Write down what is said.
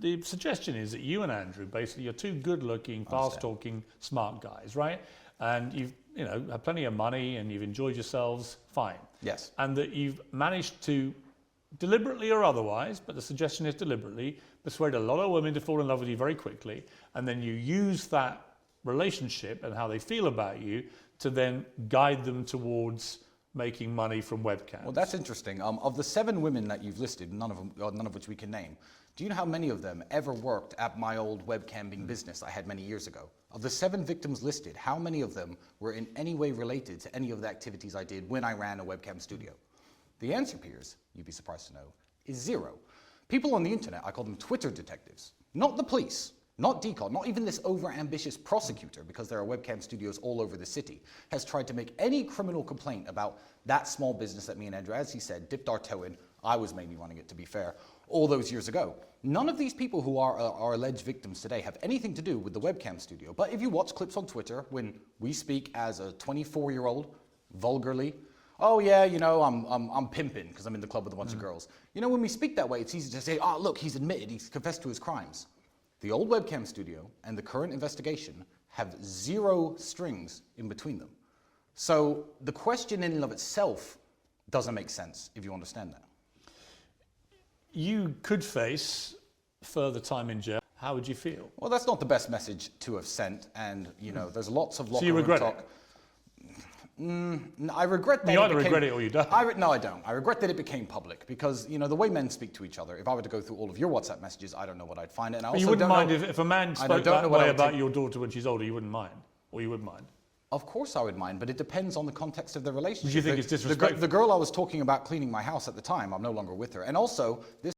the suggestion is that you and Andrew, basically, you're two good-looking, fast-talking, smart guys, right? And you've, have plenty of money and you've enjoyed yourselves, fine. Yes. And that you've managed to, deliberately or otherwise, but the suggestion is deliberately, persuade a lot of women to fall in love with you very quickly, and then you use that relationship and how they feel about you to then guide them towards making money from webcams. Well, that's interesting. Of the 7 women that you've listed, none of which we can name, do you know how many of them ever worked at my old webcamming business I had many years ago? Of the 7 victims listed, how many of them were in any way related to any of the activities I did when I ran a webcam studio? The answer, Piers, you'd be surprised to know, is 0. People on the internet, I call them Twitter detectives, not the police. Not DCON, not even this over-ambitious prosecutor, because there are webcam studios all over the city, has tried to make any criminal complaint about that small business that me and Andrew, as he said, dipped our toe in. I was maybe running it, to be fair, all those years ago. None of these people who are alleged victims today have anything to do with the webcam studio. But if you watch clips on Twitter, when we speak as a 24-year-old, vulgarly, oh yeah, I'm pimping because I'm in the club with a bunch of girls. When we speak that way, it's easy to say, oh look, he's admitted, he's confessed to his crimes. The old webcam studio and the current investigation have 0 strings in between them. So the question in and of itself doesn't make sense, if you understand that. You could face further time in jail. How would you feel? Well, that's not the best message to have sent, and there's lots of locker room talk. So you regret it? I regret that. You either regret it or you don't. No, I don't. I regret that it became public because, the way men speak to each other, if I were to go through all of your WhatsApp messages, I don't know what I'd find. And I also you wouldn't mind if a man spoke that way about your daughter when she's older, you wouldn't mind? Or you would mind? Of course I would mind, but it depends on the context of the relationship. Do you think it's disrespectful? The girl I was talking about cleaning my house at the time, I'm no longer with her. And also, this